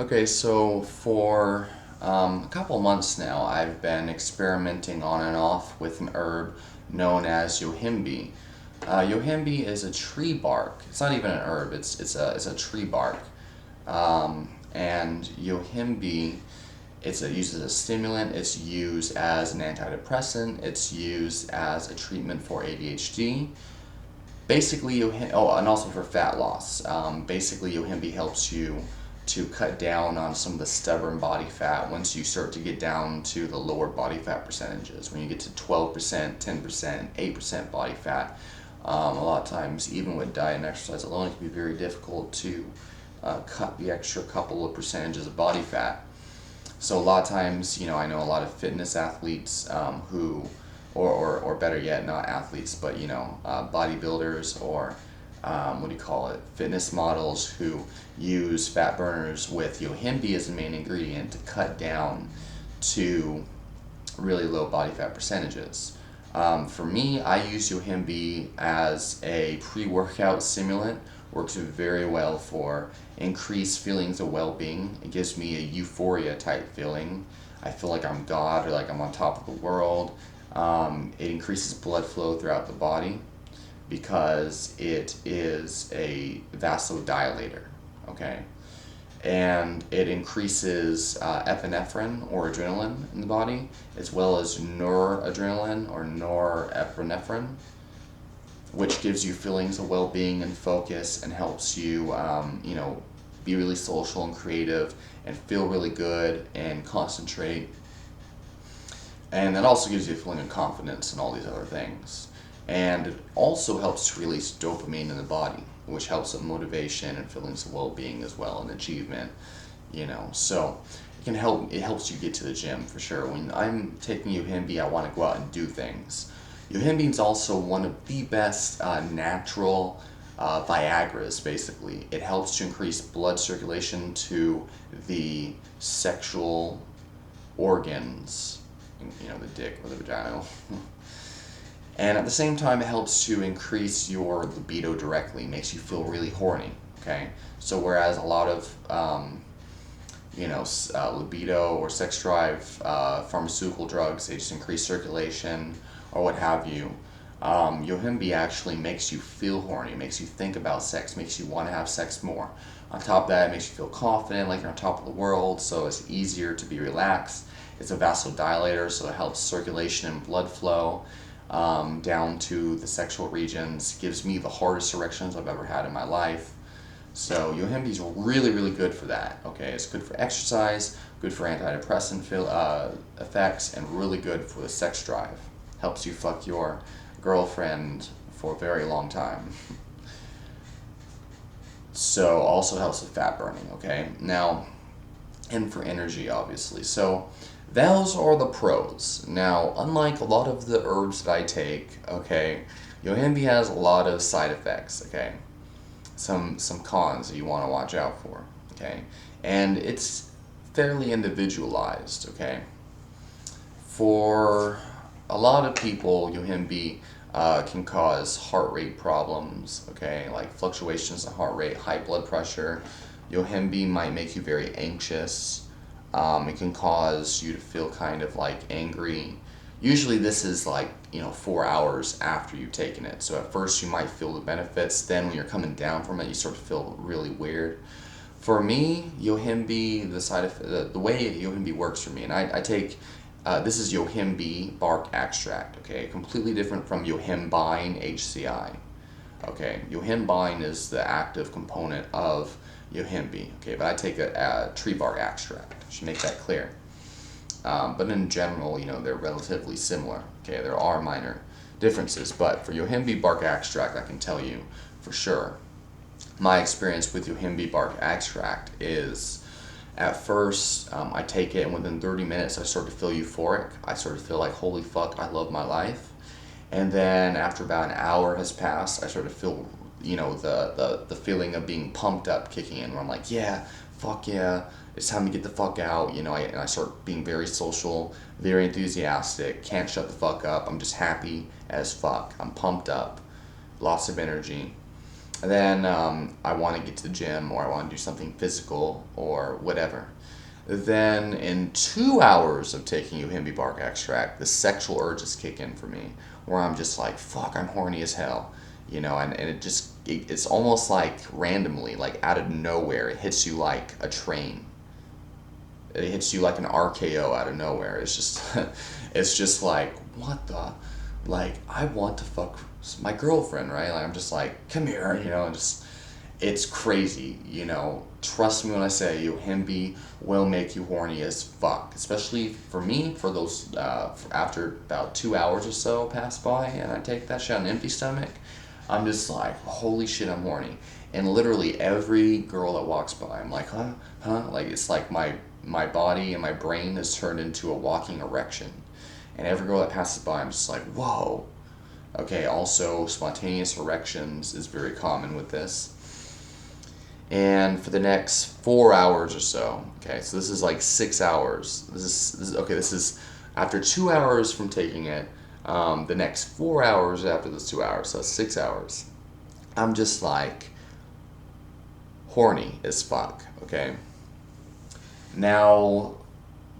Okay, so for a couple months now, I've been experimenting on and off with an herb known as Yohimbe. Yohimbe is a tree bark. It's not even an herb. It's a tree bark. And Yohimbe, it's used as a stimulant. It's used as an antidepressant. It's used as a treatment for ADHD. Basically, and also for fat loss. Basically, Yohimbe helps you to cut down on some of the stubborn body fat once you start to get down to the lower body fat percentages. When you get to 12%, 10%, 8% body fat, a lot of times, even with diet and exercise alone, it can be very difficult to cut the extra couple of percentages of body fat. So a lot of times, I know a lot of fitness athletes who, or better yet, not athletes, but bodybuilders or what do you call it, fitness models who use fat burners with Yohimbe as the main ingredient to cut down to really low body fat percentages. For me, I use Yohimbe as a pre-workout stimulant. Works very well for increased feelings of well-being. It gives me a euphoria type feeling. I feel like I'm God or like I'm on top of the world. It increases blood flow throughout the body because it is a vasodilator, okay? And it increases epinephrine or adrenaline in the body, as well as noradrenaline or norepinephrine, which gives you feelings of well-being and focus and helps you, be really social and creative and feel really good and concentrate. And that also gives you a feeling of confidence and all these other things. And it also helps to release dopamine in the body, which helps with motivation and feelings of well-being as well and achievement. So it helps you get to the gym for sure. When I'm taking Yohimbe, I want to go out and do things. Yohimbe is also one of the best natural viagras. Basically, it helps to increase blood circulation to the sexual organs, the dick or the vagina. And at the same time, it helps to increase your libido directly, makes you feel really horny, okay? So whereas a lot of, libido or sex drive pharmaceutical drugs, they just increase circulation or what have you, Yohimbe actually makes you feel horny, makes you think about sex, makes you want to have sex more. On top of that, it makes you feel confident, like you're on top of the world, so it's easier to be relaxed. It's a vasodilator, so it helps circulation and blood flow down to the sexual regions. Gives me the hardest erections I've ever had in my life. So Yohimbe is really, really good for that. Okay, it's good for exercise, good for antidepressant effects, and really good for the sex drive. Helps you fuck your girlfriend for a very long time. So also helps with fat burning. Okay, now, and for energy, obviously. So those are the pros. Now, unlike a lot of the herbs that I take, okay, Yohimbe has a lot of side effects, okay? Some cons that you want to watch out for, okay? And it's fairly individualized, okay? For a lot of people, Yohimbe can cause heart rate problems, okay? Like fluctuations in heart rate, high blood pressure. Yohimbe might make you very anxious. It can cause you to feel kind of like angry. Usually this is 4 hours after you've taken it. So at first you might feel the benefits. Then when you're coming down from it, you start to feel really weird. For me, Yohimbe, the way Yohimbe works for me, and I take, this is Yohimbe bark extract, okay? Completely different from Yohimbine HCI. Okay, Yohimbine is the active component of Yohimbe, okay, but I take a tree bark extract. I should make that clear. But in general, they're relatively similar. Okay, there are minor differences, but for Yohimbe bark extract, I can tell you for sure. My experience with Yohimbe bark extract is, at first, I take it, and within 30 minutes, I start to feel euphoric. I sort of feel like, holy fuck, I love my life. And then after about an hour has passed, I start to feel, the feeling of being pumped up kicking in, where I'm like, yeah, fuck yeah, it's time to get the fuck out. And I start being very social, very enthusiastic, can't shut the fuck up. I'm just happy as fuck. I'm pumped up, lots of energy. And then I want to get to the gym, or I want to do something physical or whatever. Then in 2 hours of taking Yohimbe bark extract, the sexual urges kick in for me, where I'm just like, fuck, I'm horny as hell. And it's almost like randomly, like out of nowhere, it hits you like a train. It hits you like an RKO out of nowhere. It's just, it's just like, what the, like, I want to fuck my girlfriend, right? Like, I'm just like, come here, and just, it's crazy, Trust me when I say Yohimbe will make you horny as fuck. Especially for me, for those, after about 2 hours or so pass by and I take that shit on an empty stomach, I'm just like, holy shit, I'm horny. And literally every girl that walks by, I'm like, huh? Like, it's like my body and my brain has turned into a walking erection. And every girl that passes by, I'm just like, whoa. Okay, also, spontaneous erections is very common with this. And for the next 4 hours or so, okay, so this is like 6 hours. This is after 2 hours from taking it, the next 4 hours after those 2 hours, so 6 hours. I'm just like horny as fuck, okay? Now,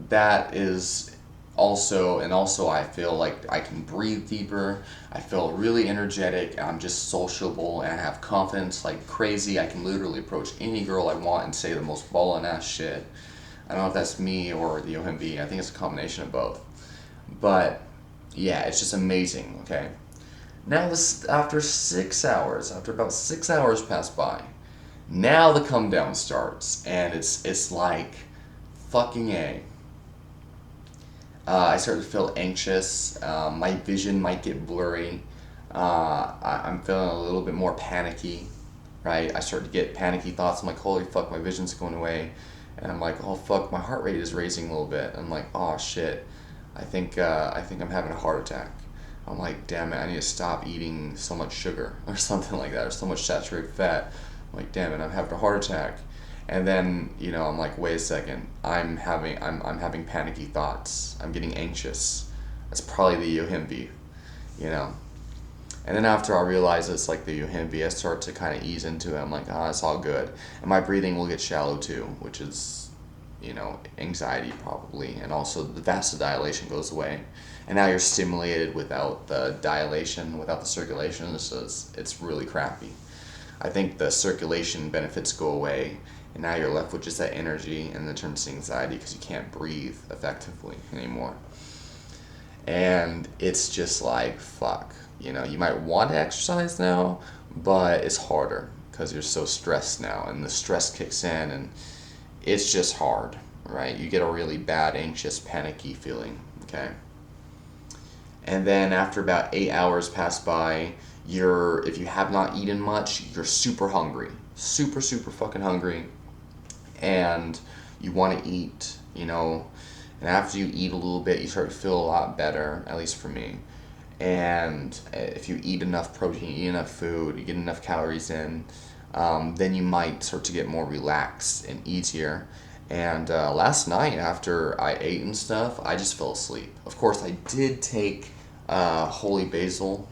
that is also I feel like I can breathe deeper. I feel really energetic. I'm just sociable and I have confidence like crazy. I can literally approach any girl I want and say the most ballin' ass shit. I don't know if that's me or the Yohimbe. I think it's a combination of both. But yeah, it's just amazing, okay? Now this after 6 hours, after about 6 hours pass by, now the come down starts and it's like fucking A. I start to feel anxious. My vision might get blurry. I'm feeling a little bit more panicky, right? I start to get panicky thoughts. I'm like, holy fuck, my vision's going away. And I'm like, oh fuck, my heart rate is raising a little bit. I'm like, oh shit, I think I'm having a heart attack. I'm like, damn it, I need to stop eating so much sugar or something like that, or so much saturated fat. I'm like, damn it, I'm having a heart attack. And then, I'm like, wait a second, I'm having panicky thoughts. I'm getting anxious. That's probably the Yohimbe, And then after I realize it's like the Yohimbe, I start to kind of ease into it. I'm like, it's all good. And my breathing will get shallow too, which is, anxiety probably. And also the vasodilation goes away. And now you're stimulated without the dilation, without the circulation. So it's really crappy. I think the circulation benefits go away, and now you're left with just that energy, and then it turns to anxiety because you can't breathe effectively anymore. And it's just like, fuck. You might want to exercise now, but it's harder because you're so stressed now, and the stress kicks in, and it's just hard, right? You get a really bad, anxious, panicky feeling, okay? And then after about 8 hours pass by, if you have not eaten much, you're super hungry. Super, super fucking hungry. And you want to eat, and after you eat a little bit, you start to feel a lot better, at least for me. And if you eat enough protein, eat enough food, you get enough calories in, then you might start to get more relaxed and easier. And last night, after I ate and stuff, I just fell asleep. Of course, I did take holy basil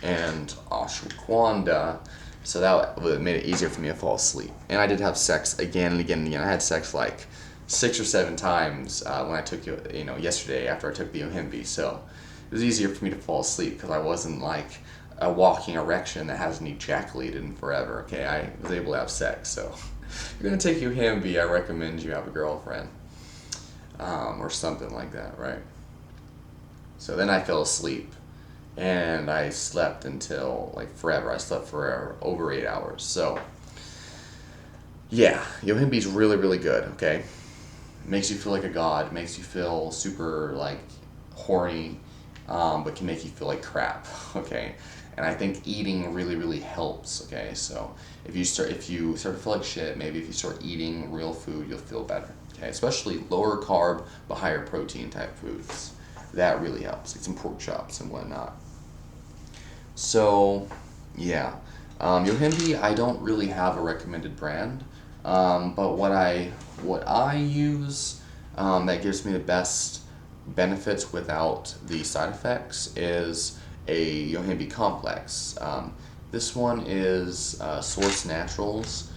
and ashwagandha, so that made it easier for me to fall asleep. And I did have sex again and again and again. I had sex like 6 or 7 times when I took yesterday after I took the Yohimbe. So it was easier for me to fall asleep because I wasn't like a walking erection that hasn't ejaculated in forever. Okay, I was able to have sex. So if you're gonna take Yohimbe, I recommend you have a girlfriend or something like that, right? So then I fell asleep. And I slept until, like, forever. I slept for over 8 hours. So, yeah, Yohimbe's really, really good, okay? Makes you feel like a god. Makes you feel super, like, horny, but can make you feel like crap, okay? And I think eating really, really helps, okay? So, if you start to feel like shit, maybe if you start eating real food, you'll feel better, okay? Especially lower carb, but higher protein type foods. That really helps, like some pork chops and whatnot. So, yeah, Yohimbe, I don't really have a recommended brand, but what I use that gives me the best benefits without the side effects is a Yohimbe complex. This one is Source Naturals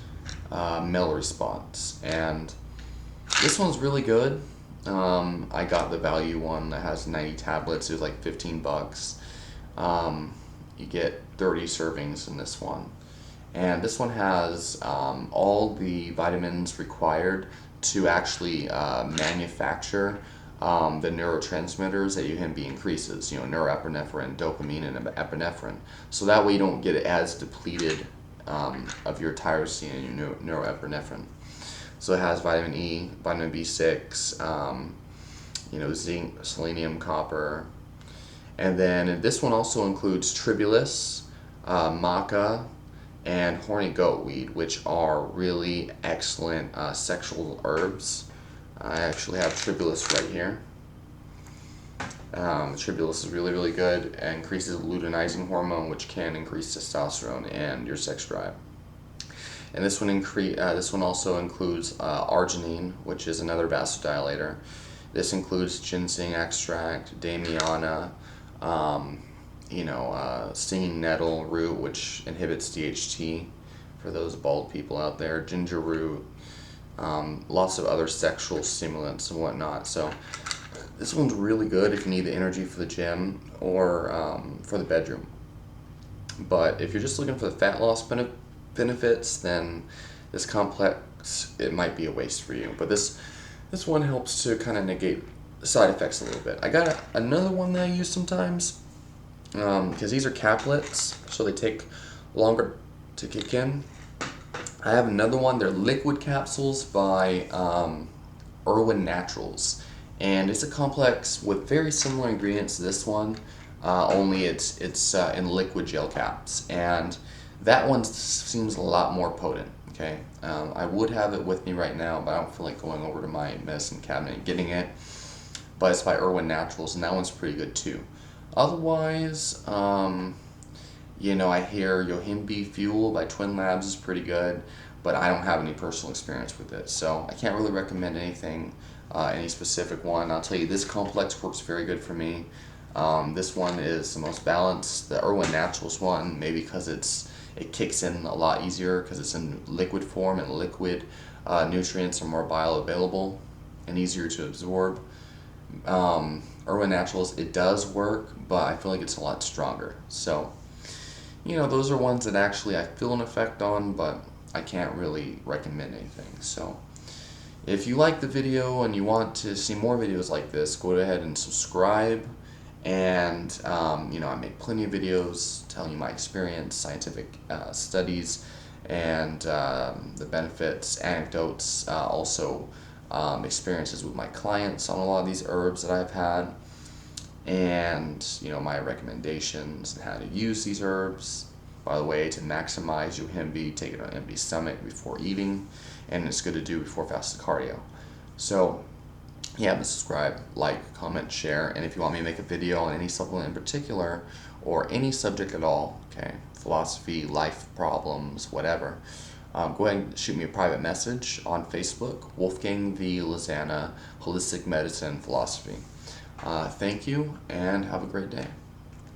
Mel Response, and this one's really good. I got the value one that has 90 tablets. It was like $15. You get 30 servings in this one. And this one has all the vitamins required to actually manufacture the neurotransmitters that Yohimbe increases, norepinephrine, dopamine, and epinephrine. So that way you don't get as depleted of your tyrosine and your norepinephrine. So it has vitamin E, vitamin B6, zinc, selenium, copper. And then this one also includes tribulus, maca, and horny goatweed, which are really excellent sexual herbs. I actually have tribulus right here. Tribulus is really, really good. It increases luteinizing hormone, which can increase testosterone and your sex drive. And this one also includes arginine, which is another vasodilator. This includes ginseng extract, damiana, stinging nettle root, which inhibits DHT for those bald people out there, ginger root, lots of other sexual stimulants and whatnot. So this one's really good if you need the energy for the gym or for the bedroom. But if you're just looking for the fat loss benefits, then this complex, it might be a waste for you. But this one helps to kind of negate the side effects a little bit. I got another one that I use sometimes because these are caplets, so they take longer to kick in. I have another one. They're liquid capsules by Irwin Naturals, and it's a complex with very similar ingredients to this one, only it's in liquid gel caps, and that one seems a lot more potent. Okay, I would have it with me right now, but I don't feel like going over to my medicine cabinet and getting it. But it's by Irwin Naturals, and that one's pretty good too. Otherwise, I hear Yohimbe Fuel by Twin Labs is pretty good, but I don't have any personal experience with it, so I can't really recommend anything, any specific one. I'll tell you, this complex works very good for me. This one is the most balanced, the Irwin Naturals one, maybe because it kicks in a lot easier because it's in liquid form, and liquid nutrients are more bioavailable and easier to absorb. Irwin Naturals, it does work, but I feel like it's a lot stronger. So, those are ones that actually I feel an effect on, but I can't really recommend anything. So, if you like the video and you want to see more videos like this, go ahead and subscribe. And, I make plenty of videos telling you my experience, scientific studies, and the benefits, anecdotes, also experiences with my clients on a lot of these herbs that I've had, and my recommendations and how to use these herbs. By the way, to maximize Yohimbe, take it on an empty stomach before eating, and it's good to do before fasted cardio. So yeah, subscribe, like, comment, share, and if you want me to make a video on any supplement in particular or any subject at all, okay, philosophy, life problems, whatever, go ahead and shoot me a private message on Facebook, Wolfgang V. Lozana, Holistic Medicine Philosophy. Thank you, and have a great day.